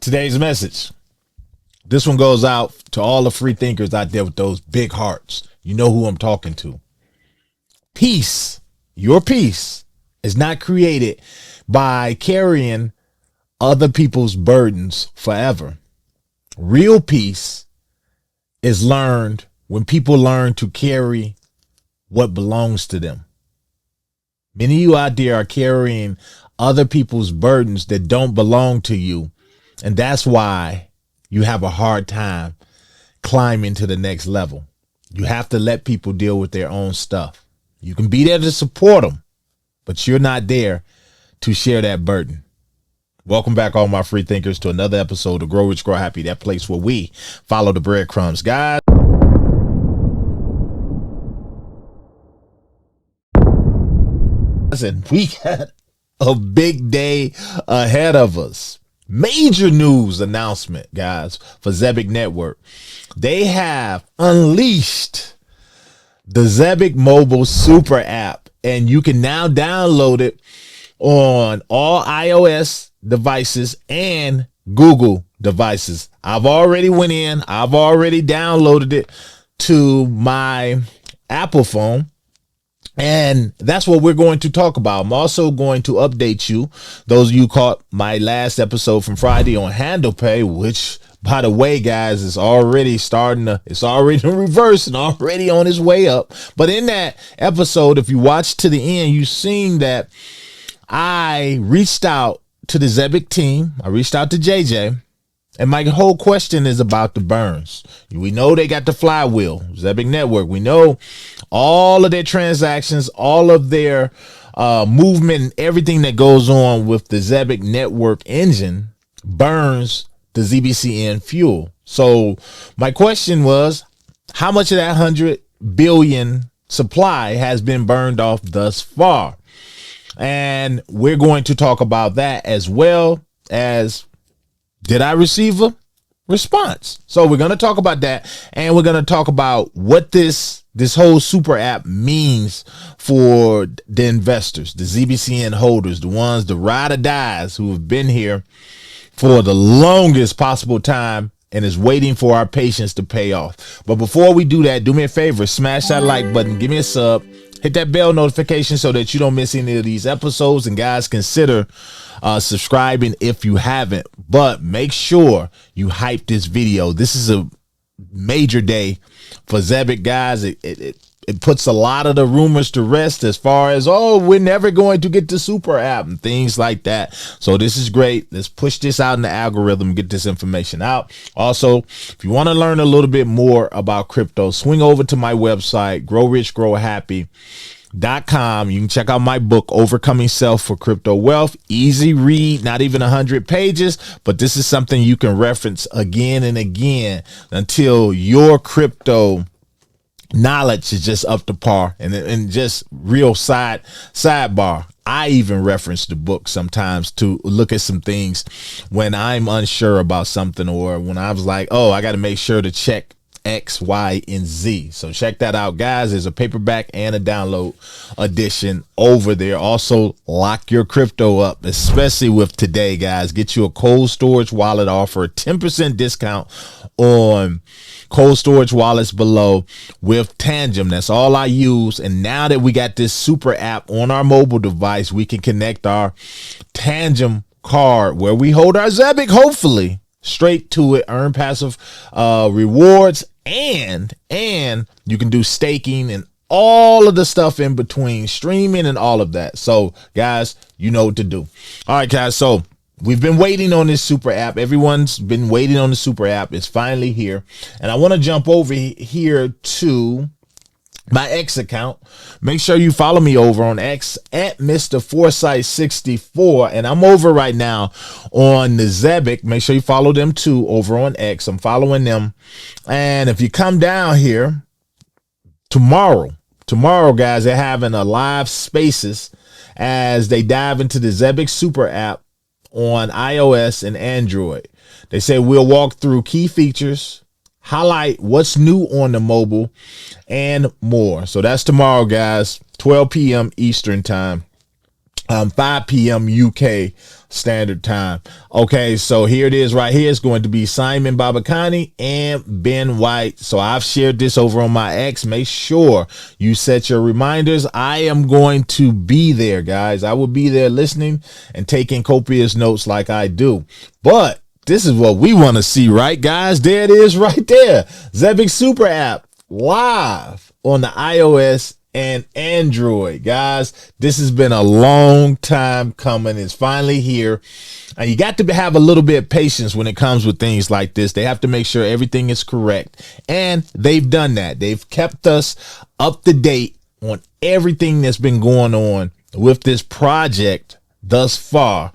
Today's message. This one goes out to all the free thinkers out there with those big hearts. You know who I'm talking to. Peace, your peace, is not created by carrying other people's burdens forever. Real peace is learned when people learn to carry what belongs to them. Many of you out there are carrying other people's burdens that don't belong to you. And that's why you have a hard time climbing to the next level. You have to let people deal with their own stuff. You can be there to support them, but you're not there to share that burden. Welcome back, all my free thinkers, to another episode of Grow Rich, Grow Happy, that place where we follow the breadcrumbs. Guys, and we got a big day ahead of us. Major news announcement, guys, for Zebec Network. They have unleashed the Zebec Mobile Super App, and you can now download it on all iOS devices and Google devices. I've already went in. I've already downloaded it to my Apple phone. And that's what we're going to talk about. I'm also going to update you, those of you caught my last episode from Friday on Handle Pay, which, by the way, guys, is already it's already in reverse and already on its way up. But in that episode, if you watch to the end, you've seen that I reached out to the Zebec team. I reached out to JJ. And my whole question is about the burns. We know they got the flywheel, Zebec Network. We know all of their transactions, all of their movement, and everything that goes on with the Zebec Network engine burns the ZBCN fuel. So my question was, how much of that 100 billion supply has been burned off thus far? And we're going to talk about that, as well as, did I receive a response? So we're going to talk about that, and we're going to talk about what this whole super app means for the investors, the ZBCN holders, the ride or dies who have been here for the longest possible time and is waiting for our patience to pay off. But before we do that, do me a favor, smash that like button, give me a sub, hit that bell notification so that you don't miss any of these episodes. And guys, consider subscribing if you haven't, but make sure you hype this video. This is a major day for Zebec, guys. It puts a lot of the rumors to rest as far as, oh, we're never going to get the super app and things like that. So this is great. Let's push this out in the algorithm, get this information out. Also, if you want to learn a little bit more about crypto, swing over to my website, growrichgrowhappy.com. You can check out my book, Overcoming Self for Crypto Wealth. Easy read, not even 100 pages, but this is something you can reference again and again until your crypto knowledge is just up to par. And just real sidebar, I even reference the book sometimes to look at some things when I'm unsure about something, or when I was like, oh, I got to make sure to check X, Y, and Z. So check that out, guys. There's a paperback and a download edition over there. Also, lock your crypto up, especially with today, guys. Get you a cold storage wallet offer, 10% discount on cold storage wallets below with Tangem. That's all I use. And now that we got this super app on our mobile device, we can connect our Tangem card where we hold our Zebec, hopefully, straight to it, earn passive rewards, and you can do staking and all of the stuff in between, streaming and all of that. So guys, you know what to do. All right, guys, so we've been waiting on this super app. Everyone's been waiting on the super app. It's finally here, and I want to jump over here to my X account. Make sure you follow me over on X at Mr. Foresight 64. And I'm over right now on the Zebec. Make sure you follow them too over on X. I'm following them. And if you come down here tomorrow, guys, they're having a live spaces as they dive into the Zebec SuperApp on iOS and Android. They say we'll walk through key features, highlight what's new on the mobile, and more. So that's tomorrow, guys, 12 p.m. Eastern time. 5 p.m. UK standard time. Okay, so here it is right here. It's going to be Simon Babakani and Ben White. So I've shared this over on my X. Make sure you set your reminders. I am going to be there, guys. I will be there listening and taking copious notes like I do. But this is what we want to see, right, guys? There it is right there. Zebec SuperApp live on the iOS and Android. Guys, this has been a long time coming. It's finally here, and you got to have a little bit of patience when it comes with things like this. They have to make sure everything is correct, and they've done that. They've kept us up to date on everything that's been going on with this project thus far,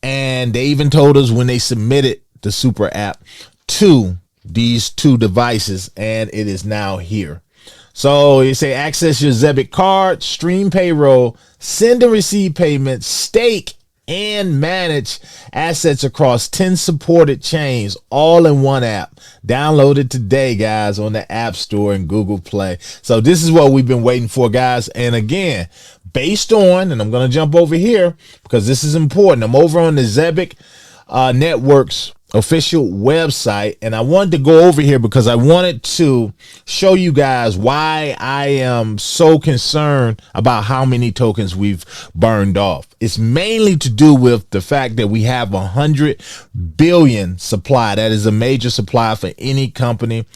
and they even told us when they submitted the Super App to these two devices, and it is now here. So you say access your Zebec Cards, stream payroll, send and receive payments, stake, and manage assets across 10 supported chains, all in one app. Download it today, guys, on the App Store and Google Play. So this is what we've been waiting for, guys. And again, based on, and I'm going to jump over here because this is important. I'm over on the Zebec Network's official website, and I wanted to go over here because I wanted to show you guys why I am so concerned about how many tokens we've burned off. It's mainly to do with the fact that we have 100 billion supply. That is a major supply for any company.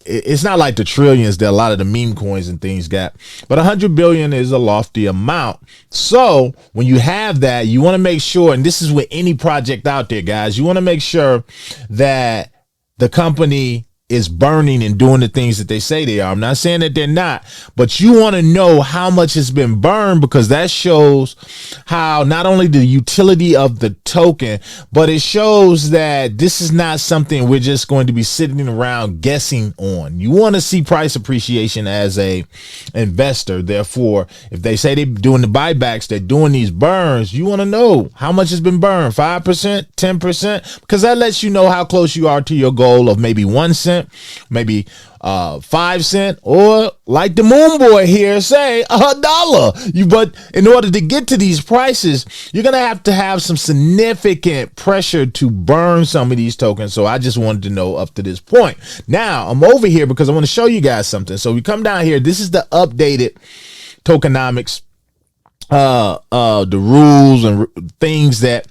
It's not like the trillions that a lot of the meme coins and things got, but 100 billion is a lofty amount. So when you have that, you want to make sure, and this is with any project out there, guys, you want to make sure that the company is burning and doing the things that they say they are. I'm not saying that they're not, but you want to know how much has been burned, because that shows how not only the utility of the token, but it shows that this is not something we're just going to be sitting around guessing on. You want to see price appreciation as a investor. Therefore, if they say they're doing the buybacks, they're doing these burns, you want to know how much has been burned, 5%, 10%, because that lets you know how close you are to your goal of maybe 1 cent, maybe 5 cents, or like the moon boy here say $1. But in order to get to these prices, you're gonna have some significant pressure to burn some of these tokens. So I just wanted to know up to this point. Now I'm over here because I want to show you guys something. So we come down here. This is the updated tokenomics, the rules and things that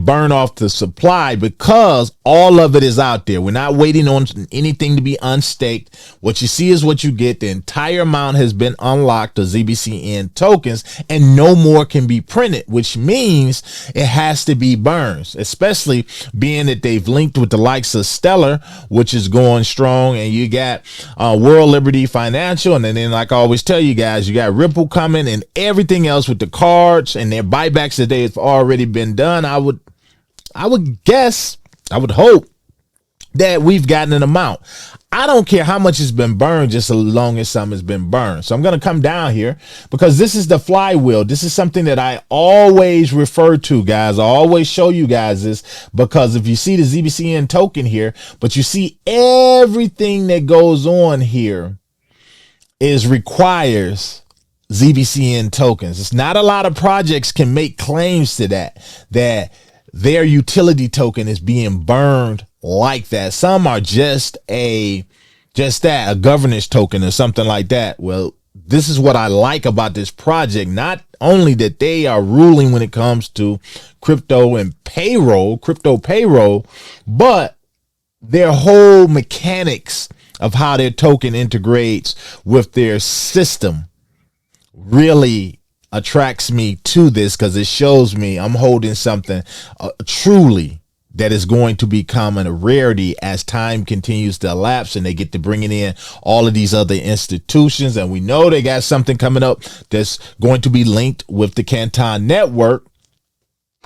burn off the supply, because all of it is out there. We're not waiting on anything to be unstaked. What you see is what you get. The entire amount has been unlocked, the ZBCN tokens, and no more can be printed, which means it has to be burned, especially being that they've linked with the likes of Stellar, which is going strong, and you got World Liberty Financial, and then like I always tell you guys, you got Ripple coming and everything else with the cards and their buybacks that they've already been done. I would hope that we've gotten an amount. I don't care how much has been burned, just as long as some has been burned. So I'm going to come down here because this is the flywheel. This is something that I always refer to, guys. I always show you guys this, because if you see the ZBCN token here, but you see everything that goes on here requires ZBCN tokens. It's not a lot of projects can make claims to that their utility token is being burned like that. Some are just a governance token or something like that. Well, this is what I like about this project. Not only that they are ruling when it comes to crypto payroll, but their whole mechanics of how their token integrates with their system really attracts me to this, because it shows me I'm holding something truly that is going to become a rarity as time continues to elapse and they get to bringing in all of these other institutions. And we know they got something coming up that's going to be linked with the Canton Network.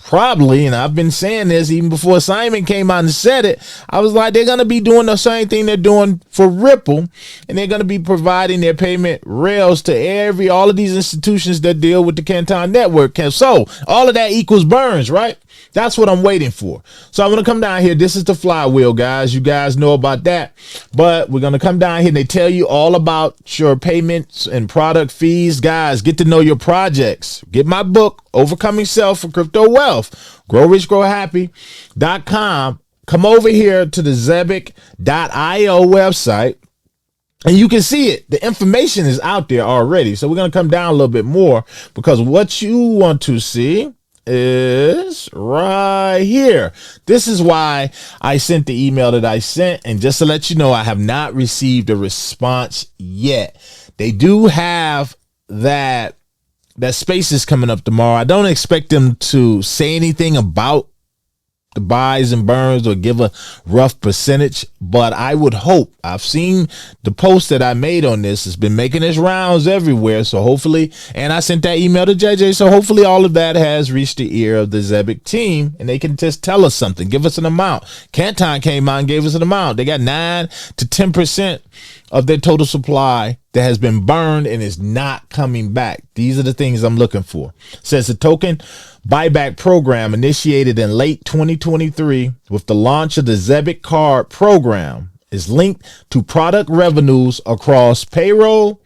Probably, and I've been saying this even before Simon came out and said it, I was like, they're going to be doing the same thing they're doing for Ripple, and they're going to be providing their payment rails to all of these institutions that deal with the Canton Network. So all of that equals burns, right? That's what I'm waiting for. So I'm going to come down here. This is the flywheel, guys. You guys know about that. But we're going to come down here and they tell you all about your payments and product fees. Guys, get to know your projects. Get my book, Overcoming Self for Crypto Wealth. GrowRichGrowHappy.com. Come over here to the Zebec.io website. And you can see it. The information is out there already. So we're going to come down a little bit more because what you want to see is right here. This is why I sent the email that I sent. And just to let you know, I have not received a response yet. They do have that space is coming up tomorrow. I don't expect them to say anything about the buys and burns or give a rough percentage, but I would hope. I've seen the post that I made on this. It's been making its rounds everywhere. So hopefully, and I sent that email to JJ. So hopefully all of that has reached the ear of the Zebec team and they can just tell us something, give us an amount. Canton came out and gave us an amount. They got 9 to 10% of their total supply that has been burned and is not coming back. These are the things I'm looking for. It says the token buyback program initiated in late 2023 with the launch of the Zebec Card program is linked to product revenues across payroll,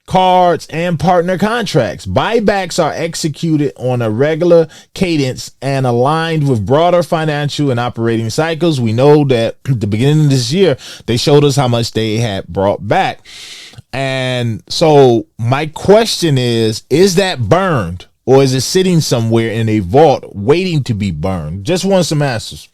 cards, and partner contracts. Buybacks are executed on a regular cadence and aligned with broader financial and operating cycles. We know that at the beginning of this year, they showed us how much they had brought back. And so my question is that burned or is it sitting somewhere in a vault waiting to be burned? Just want some answers.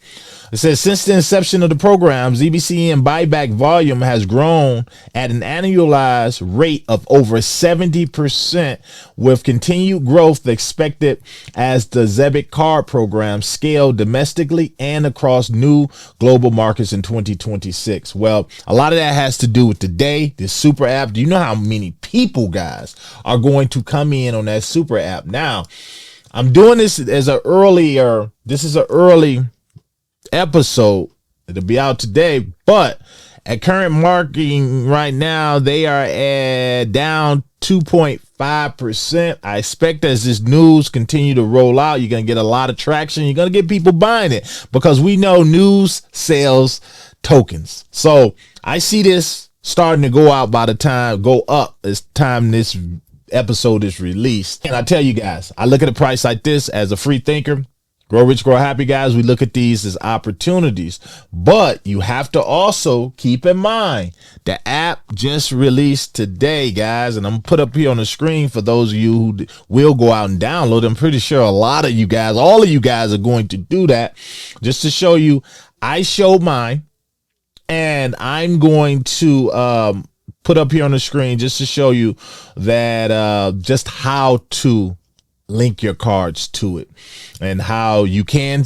It says, since the inception of the program, ZBCN buyback volume has grown at an annualized rate of over 70%, with continued growth expected as the Zebec Card program scaled domestically and across new global markets in 2026. Well, a lot of that has to do with today, this super app. Do you know how many people, guys, are going to come in on that super app? Now, I'm doing this as an earlier, this is an early episode. It'll be out today, but at current marking right now, they are at down 2.5%. I expect as this news continue to roll out, you're going to get a lot of traction. You're going to get people buying it because we know news sells tokens. So I see this starting to go out by the time go up as time this episode is released. And I tell you guys, I look at a price like this as a free thinker. Grow Rich, Grow Happy, guys. We look at these as opportunities, but you have to also keep in mind the app just released today, guys. And I'm gonna put up here on the screen for those of you who will go out and download. I'm pretty sure a lot of you guys, all of you guys are going to do that just to show you. I showed mine and I'm going to put up here on the screen just to show you that just how to link your cards to it and how you can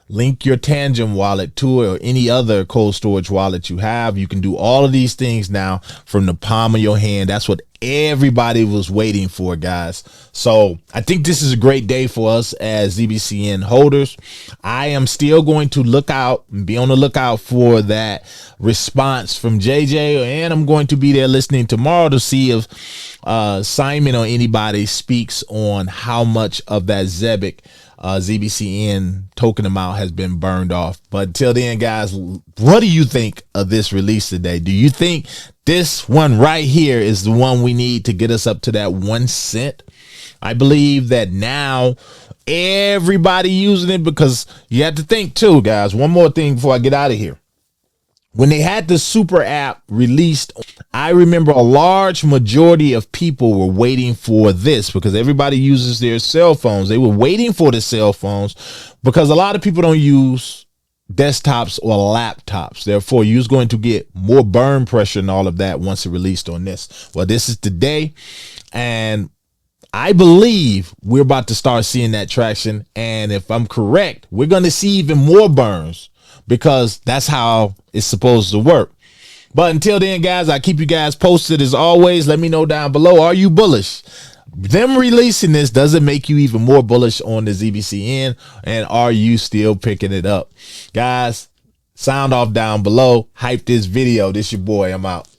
link your Tangent wallet to it or any other cold storage wallet you have. You can do all of these things now from the palm of your hand. That's what everybody was waiting for, guys. So I think this is a great day for us as ZBCN holders. I am still going to look out and be on the lookout for that response from JJ, and I'm going to be there listening tomorrow to see if Simon or anybody speaks on how much of that Zebec ZBCN token amount has been burned off. But until then, guys, what do you think of this release today? Do you think this one right here is the one we need to get us up to that 1 cent? I believe that now everybody using it, because you have to think too, guys. One more thing before I get out of here. When they had the super app released, I remember a large majority of people were waiting for this because everybody uses their cell phones. They were waiting for the cell phones because a lot of people don't use desktops or laptops. Therefore, you're going to get more burn pressure and all of that once it released on this. Well, this is today, and I believe we're about to start seeing that traction. And if I'm correct, we're going to see even more burns, because that's how it's supposed to work. But until then, guys, I keep you guys posted as always. Let me know down below. Are you bullish? Them releasing this doesn't make you even more bullish on the ZBCN, and are you still picking it up? Guys, sound off down below. Hype this video. This your boy. I'm out.